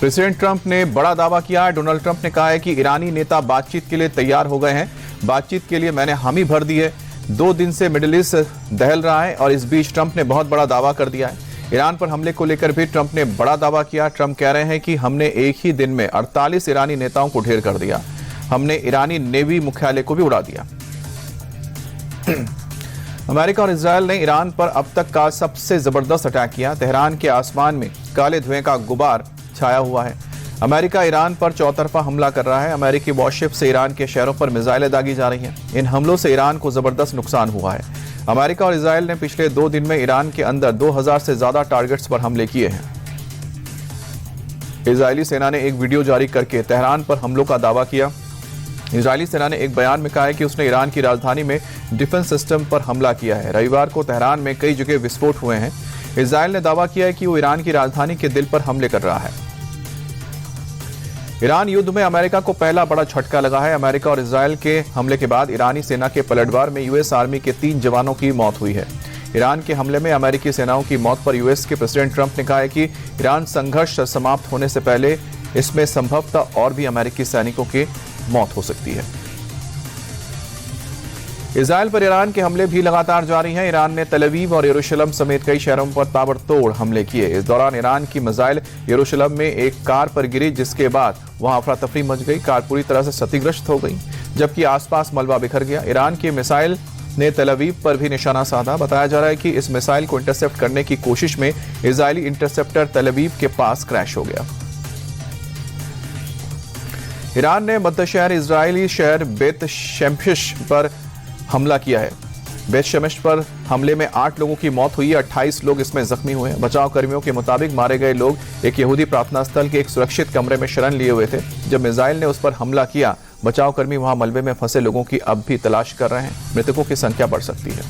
President Trump ने बड़ा दावा किया है। डोनाल्ड ट्रंप ने कहा है कि ईरानी नेता बातचीत के लिए तैयार हो गए हैं। बातचीत के लिए मैंने हामी भर दी है। 2 दिन से मिडिल ईस्ट दहल रहा है और इस बीच ट्रंप ने बहुत बड़ा दावा कर दिया है। ईरान पर हमले को लेकर भी ट्रंप ने बड़ा दावा किया। ट्रंप कह रहे हैं कि हमने एक ही दिन में 48 ईरानी नेताओं को ढेर कर दिया। हमने ईरानी नेवी मुख्यालय को भी उड़ा दिया। अमेरिका और इजरायल ने ईरान पर अब तक का सबसे जबरदस्त अटैक किया। तेहरान के आसमान में काले धुएं का गुबार छाया हुआ है। अमेरिका ईरान पर चौतरफा हमला कर रहा है। अमेरिकी वॉरशिप से ईरान के शहरों पर मिसाइलें दागी जा रही हैं। इन हमलों से ईरान को जबरदस्त नुकसान हुआ है। अमेरिका और इजरायल ने पिछले 2 दिन में ईरान के अंदर 2000 से ज्यादा टारगेट्स पर हमले किए हैं। इजरायली सेना ने एक वीडियो जारी करके तेहरान पर हमलों का दावा किया। इजरायली सेना ने एक बयान में कहा है कि उसने ईरान की राजधानी में डिफेंस सिस्टम पर हमला किया है। रविवार को तेहरान में कई जगह विस्फोट हुए हैं। इजरायल ने दावा किया है कि वो ईरान की राजधानी के दिल पर हमले कर रहा है। ईरान युद्ध में अमेरिका को पहला बड़ा झटका लगा है। अमेरिका और इजरायल के हमले के बाद ईरानी सेना के पलटवार में यूएस आर्मी के 3 जवानों की मौत हुई है। ईरान के हमले में अमेरिकी सेनाओं की मौत पर यूएस के प्रेसिडेंट ट्रंप ने कहा है कि ईरान संघर्ष समाप्त होने से पहले इसमें संभवतः और भी अमेरिकी सैनिकों की मौत हो सकती है। इजरायल पर ईरान के हमले भी लगातार जारी हैं। ईरान ने तेल अवीव और यरूशलेम समेत कई शहरों पर ताबड़तोड़ हमले किए। इस दौरान ईरान की मिसाइल यरूशलेम में एक कार पर गिरी, जिसके बाद वहां अफरा तफरी मच गई। कार पूरी तरह से क्षतिग्रस्त हो गई, जबकि आसपास मलबा बिखर गया। ईरान की मिसाइल ने तेल अवीव पर भी निशाना साधा। बताया जा रहा है कि इस मिसाइल को इंटरसेप्ट करने की कोशिश में इजरायली इंटरसेप्टर तेल अवीव के पास क्रैश हो गया। ईरान ने मध्य शहर इजरायली शहर बेत शेमेश पर हमला किया है। बेत शेमेश पर हमले में 8 लोगों की मौत हुई है। 28 लोग इसमें जख्मी हुए हैं। बचाव कर्मियों के मुताबिक मारे गए लोग एक यहूदी प्रार्थना स्थल के एक सुरक्षित कमरे में शरण लिए हुए थे। जब मिसाइल ने उस पर हमला किया, बचाव कर्मी वहां मलबे में फंसे लोगों की अब भी तलाश कर रहे हैं। मृतकों की संख्या बढ़ सकती है।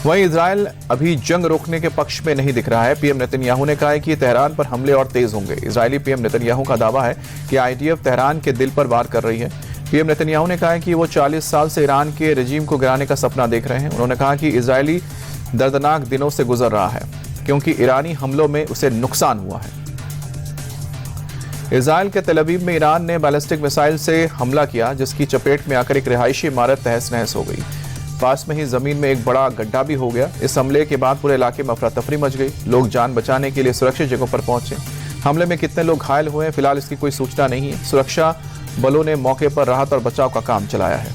वहीं इजरायल अभी जंग रोकने के पक्ष में नहीं दिख रहा है। पीएम नेतन्याहू ने कहा है कि तेहरान पर हमले और तेज होंगे। इजरायली पीएम नेतन्याहू का दावा है कि आईडीएफ तेहरान के दिल पर वार कर रही है। पीएम नेतन्याहू ने कहा है कि वो 40 साल से ईरान के रेजिम को गिराने का सपना देख रहे हैं। उन्होंने कहा कि इजरायली दर्दनाक दिनों से गुजर रहा है, क्योंकि ईरानी हमलों में उसे नुकसान हुआ है। इजरायल के तेल अवीव में ईरान ने बैलिस्टिक मिसाइल से हमला किया, जिसकी चपेट में आकर एक रिहायशी इमारत तहस नहस हो गई। पास में ही जमीन में एक बड़ा गड्ढा भी हो गया। इस हमले के बाद पूरे इलाके में अफरा तफरी मच गई। लोग जान बचाने के लिए सुरक्षित जगहों पर पहुंचे। हमले में कितने लोग घायल हुए हैं, फिलहाल इसकी कोई सूचना नहीं है। सुरक्षा बलों ने मौके पर राहत और बचाव का काम चलाया है।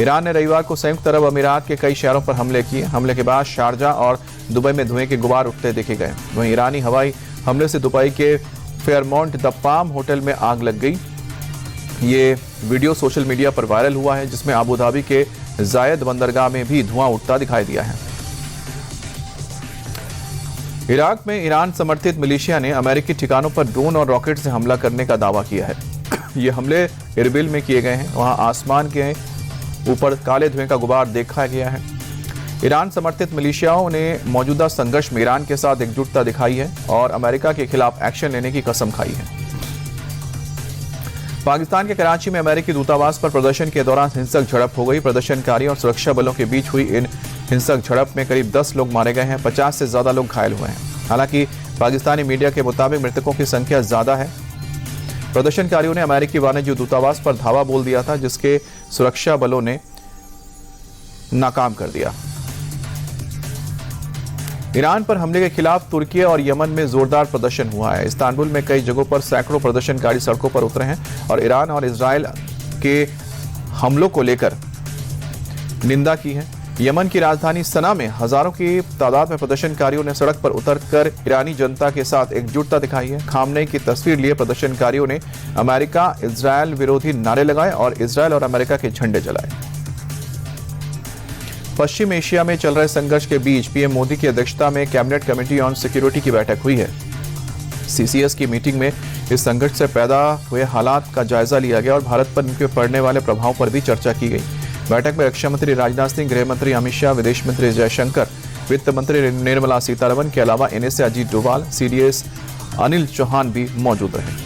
ईरान ने रविवार को संयुक्त अरब अमीरात के कई शहरों पर हमले किए। हमले के बाद शारजा और दुबई में धुएं के गुबार उठते देखे गए। वहीं ईरानी हवाई हमले से दुबई के फेयरमाउंट द पाम होटल में आग लग गई। ये वीडियो सोशल मीडिया पर वायरल हुआ है, जिसमें अबू धाबी के जायद बंदरगाह में भी धुआं उठता दिखाई दिया है। इराक में ईरान समर्थित मिलिशिया ने अमेरिकी ठिकानों पर ड्रोन और रॉकेट से हमला करने का दावा किया है। ये हमले इरबिल में किए गए हैं। वहां आसमान के ऊपर काले धुएं का गुबार देखा गया है। ईरान समर्थित मिलिशियाओं ने मौजूदा संघर्ष में ईरान के साथ एकजुटता दिखाई है और अमेरिका के खिलाफ एक्शन लेने की कसम खाई है। पाकिस्तान के कराची में अमेरिकी दूतावास पर प्रदर्शन के दौरान हिंसक झड़प हो गई। प्रदर्शनकारियों और सुरक्षा बलों के बीच हुई इन हिंसक झड़प में करीब 10 लोग मारे गए हैं। 50 से ज्यादा लोग घायल हुए हैं। हालांकि पाकिस्तानी मीडिया के मुताबिक मृतकों की संख्या ज्यादा है। प्रदर्शनकारियों ने अमेरिकी वाणिज्य दूतावास पर धावा बोल दिया था, जिसके सुरक्षा बलों ने नाकाम कर दिया। ईरान पर हमले के खिलाफ तुर्की और यमन में जोरदार प्रदर्शन हुआ है। इस्तांबुल में कई जगहों पर सैकड़ों प्रदर्शनकारी सड़कों पर उतरे हैं और ईरान और इजरायल के हमलों को लेकर निंदा की है। यमन की राजधानी सना में हजारों की तादाद में प्रदर्शनकारियों ने सड़क पर उतरकर ईरानी जनता के साथ एकजुटता दिखाई है। खामनेई की तस्वीर लिए प्रदर्शनकारियों ने अमेरिका इजरायल विरोधी नारे लगाए और इजरायल और अमेरिका के झंडे जलाए। पश्चिम एशिया में चल रहे संघर्ष के बीच पीएम मोदी की अध्यक्षता में कैबिनेट कमेटी ऑन सिक्योरिटी की बैठक हुई है। सीसीएस की मीटिंग में इस संघर्ष से पैदा हुए हालात का जायजा लिया गया और भारत पर इनके पड़ने वाले प्रभाव पर भी चर्चा की गई। बैठक में रक्षा मंत्री राजनाथ सिंह, गृह मंत्री अमित शाह, विदेश मंत्री जयशंकर, वित्त मंत्री निर्मला सीतारमण के अलावा एनएसए अजीत डोभाल, सीडीएस अनिल चौहान भी मौजूद रहे।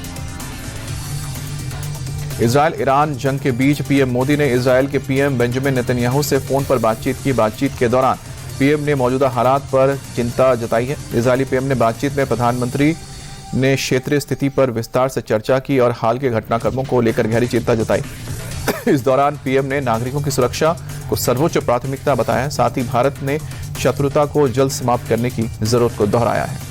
इजरायल ईरान जंग के बीच पीएम मोदी ने इजरायल के पीएम बेंजामिन नेतन्याहू से फोन पर बातचीत की। बातचीत के दौरान पीएम ने मौजूदा हालात पर चिंता जताई है। इजरायली पीएम ने बातचीत में प्रधानमंत्री ने क्षेत्रीय स्थिति पर विस्तार से चर्चा की और हाल के घटनाक्रमों को लेकर गहरी चिंता जताई। इस दौरान पीएम ने नागरिकों की सुरक्षा को सर्वोच्च प्राथमिकता बताया। साथ ही भारत ने शत्रुता को जल्द समाप्त करने की जरूरत को दोहराया है।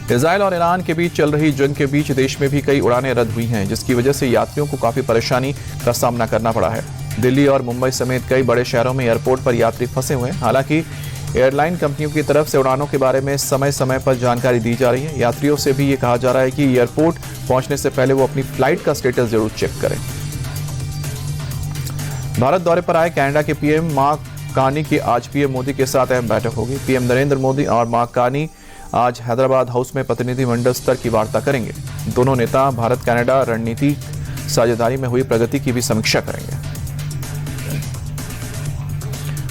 इजरायल और ईरान के बीच चल रही जंग के बीच देश में भी कई उड़ानें रद्द हुई हैं, जिसकी वजह से यात्रियों को काफी परेशानी का सामना करना पड़ा है। दिल्ली और मुंबई समेत कई बड़े शहरों में एयरपोर्ट पर यात्री फंसे हुए हैं। हालांकि एयरलाइन कंपनियों की तरफ से उड़ानों के बारे में समय समय पर जानकारी दी जा रही है। यात्रियों से भी ये कहा जा रहा है कि एयरपोर्ट पहुंचने से पहले वो अपनी फ्लाइट का स्टेटस जरूर चेक करें। भारत दौरे पर आए कनाडा के पीएम मार्क कार्नी की आज पीएम मोदी के साथ अहम बैठक होगी। पीएम नरेंद्र मोदी और मार्क कार्नी आज हैदराबाद हाउस में प्रतिनिधिमंडल स्तर की वार्ता करेंगे। दोनों नेता भारत कनाडा रणनीतिक साझेदारी में हुई प्रगति की भी समीक्षा करेंगे।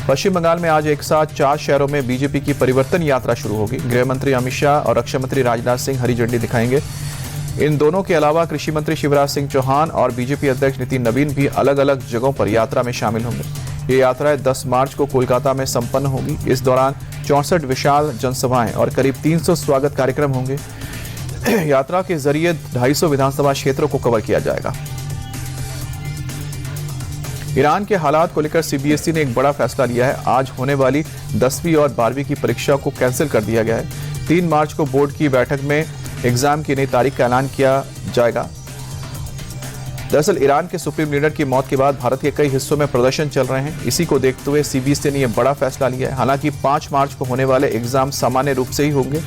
पश्चिम बंगाल में आज एक साथ 4 शहरों में बीजेपी की परिवर्तन यात्रा शुरू होगी। गृह मंत्री अमित शाह और रक्षा मंत्री राजनाथ सिंह हरी झंडी दिखाएंगे। इन दोनों के अलावा कृषि मंत्री शिवराज सिंह चौहान और बीजेपी अध्यक्ष नितिन नवीन भी अलग अलग जगहों पर यात्रा में शामिल होंगे। ये यात्रा 10 मार्च को कोलकाता में संपन्न होगी। इस दौरान 64 विशाल जनसभाएं और करीब 300 स्वागत कार्यक्रम होंगे। यात्रा के जरिए 250 विधानसभा क्षेत्रों को कवर किया जाएगा। ईरान के हालात को लेकर सीबीएसई ने एक बड़ा फैसला लिया है। आज होने वाली 10वीं और 12वीं की परीक्षा को कैंसिल कर दिया गया है। 3 मार्च को बोर्ड की बैठक में एग्जाम की नई तारीख का ऐलान किया जाएगा। दरअसल ईरान के सुप्रीम लीडर की मौत के बाद भारत के कई हिस्सों में प्रदर्शन चल रहे हैं। इसी को देखते हुए सीबीएसई ने यह बड़ा फैसला लिया है। हालांकि 5 मार्च को होने वाले एग्जाम सामान्य रूप से ही होंगे,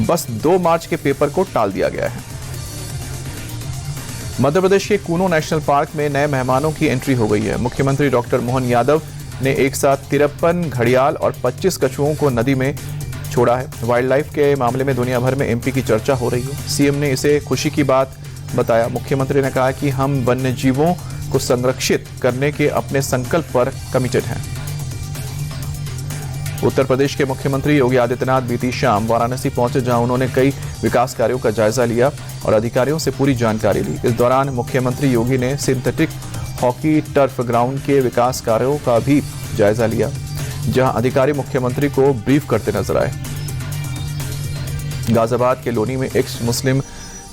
बस 2 मार्च के पेपर को टाल दिया गया है। मध्य प्रदेश के कूनो नेशनल पार्क में नए मेहमानों की एंट्री हो गई है। मुख्यमंत्री डॉक्टर मोहन यादव ने एक साथ 53 घड़ियाल और 25 कछुओं को नदी में छोड़ा है। वाइल्ड लाइफ के मामले में दुनिया भर में एमपी की चर्चा हो रही है। सीएम ने इसे खुशी की बात बताया। मुख्यमंत्री ने कहा कि हम वन्य जीवों को संरक्षित करने के अपने संकल्प पर कमिटेड हैं। उत्तर प्रदेश के मुख्यमंत्री योगी आदित्यनाथ बीती शाम वाराणसी पहुंचे, जहां उन्होंने कई विकास कार्यों का जायजा लिया और अधिकारियों से पूरी जानकारी ली। इस दौरान मुख्यमंत्री योगी ने सिंथेटिक हॉकी टर्फ ग्राउंड के विकास कार्यों का भी जायजा लिया, जहां अधिकारी मुख्यमंत्री को ब्रीफ करते नजर आए। गाजियाबाद के लोनी में एक्स मुस्लिम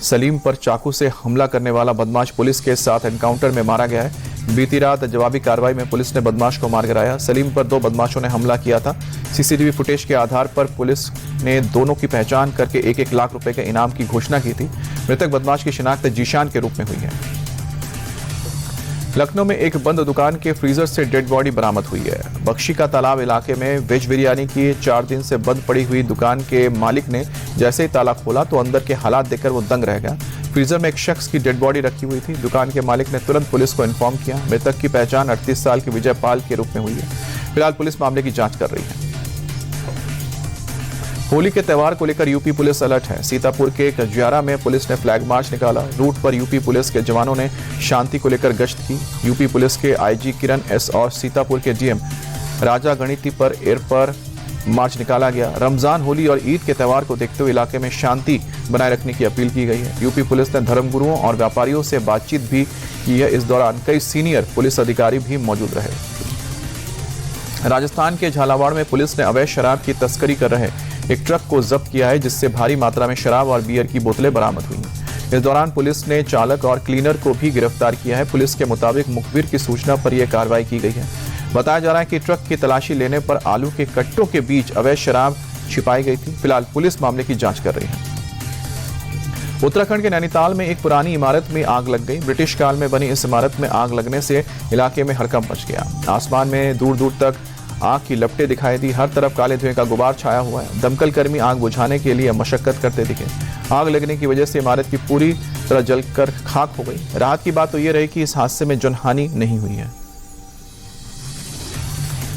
सलीम पर चाकू से हमला करने वाला बदमाश पुलिस के साथ एनकाउंटर में मारा गया है। बीती रात जवाबी कार्रवाई में पुलिस ने बदमाश को मार गिराया। सलीम पर 2 बदमाशों ने हमला किया था। सीसीटीवी फुटेज के आधार पर पुलिस ने दोनों की पहचान करके 1-1 लाख रुपए के इनाम की घोषणा की थी। मृतक बदमाश की शिनाख्त जीशान के रूप में हुई है। लखनऊ में एक बंद दुकान के फ्रीजर से डेड बॉडी बरामद हुई है। बख्शी का तालाब इलाके में वेज बिरयानी की 4 दिन से बंद पड़ी हुई दुकान के मालिक ने जैसे ही ताला खोला तो अंदर के हालात देखकर वो दंग रह गया। फ्रीजर में एक शख्स की डेड बॉडी रखी हुई थी। दुकान के मालिक ने तुरंत पुलिस को इन्फॉर्म किया। मृतक की पहचान 38 साल के विजय पाल के रूप में हुई है। फिलहाल पुलिस मामले की जांच कर रही है। होली के त्योहार को लेकर यूपी पुलिस अलर्ट है। सीतापुर के कजियारा में पुलिस ने फ्लैग मार्च निकाला। रूट पर यूपी पुलिस के जवानों ने शांति को लेकर गश्त की। यूपी पुलिस के आईजी किरण एस और सीतापुर के डीएम राजा गणिती पर एयर पर मार्च निकाला गया। रमजान, होली और ईद के त्योहार को देखते हुए इलाके में शांति बनाए रखने की अपील की गई है। यूपी पुलिस ने धर्मगुरुओं और व्यापारियों से बातचीत भी की है। इस दौरान कई सीनियर पुलिस अधिकारी भी मौजूद रहे। राजस्थान के झालावाड़ में पुलिस ने अवैध शराब की तस्करी कर रहे एक ट्रक को जब्त किया है, जिससे भारी मात्रा में शराब और बियर की बोतलें बरामद हुई हैं। इस दौरान पुलिस ने चालक और क्लीनर को भी गिरफ्तार किया है। पुलिस के मुताबिक मुखबिर की सूचना पर यह कार्रवाई की गई है। बताया जा रहा है कि ट्रक की तलाशी लेने पर आलू के कट्टों के बीच अवैध शराब छिपाई गई थी। फिलहाल पुलिस मामले की जांच कर रही है। उत्तराखंड के नैनीताल में एक पुरानी इमारत में आग लग गई। ब्रिटिश काल में बनी इस इमारत में आग लगने से इलाके में हड़कंप मच गया। आसमान में दूर दूर तक आग की लपटें दिखाई दी। हर तरफ काले धुएं का गुबार छाया हुआ है। दमकल कर्मी आग बुझाने के लिए मशक्कत करते दिखे। आग लगने की वजह से इमारत की पूरी तरह जलकर खाक हो गई। राहत की बात तो यह रही कि इस हादसे में जनहानि नहीं हुई है।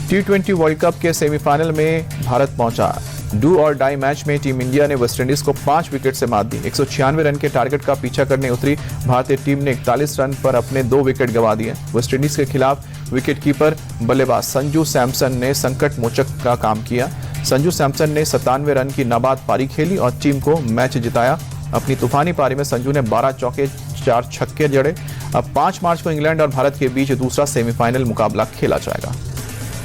T20 वर्ल्ड कप के सेमीफाइनल में भारत पहुंचा। डू और डाई मैच में टीम इंडिया ने वेस्टइंडीज को 5 विकेट से मात दी। 196 रन के टारगेट का पीछा करने उतरी भारतीय टीम ने 41 रन पर अपने 2 विकेट गंवा दिए। वेस्टइंडीज के खिलाफ विकेटकीपर बल्लेबाज संजू सैमसन ने संकट मोचक का काम किया। संजू सैमसन ने 97 रन की नाबाद पारी खेली और टीम को मैच जिताया। अपनी तूफानी पारी में संजू ने 12 चौके 4 छक्के जड़े। अब 5 मार्च को इंग्लैंड और भारत के बीच दूसरा सेमीफाइनल मुकाबला खेला जाएगा।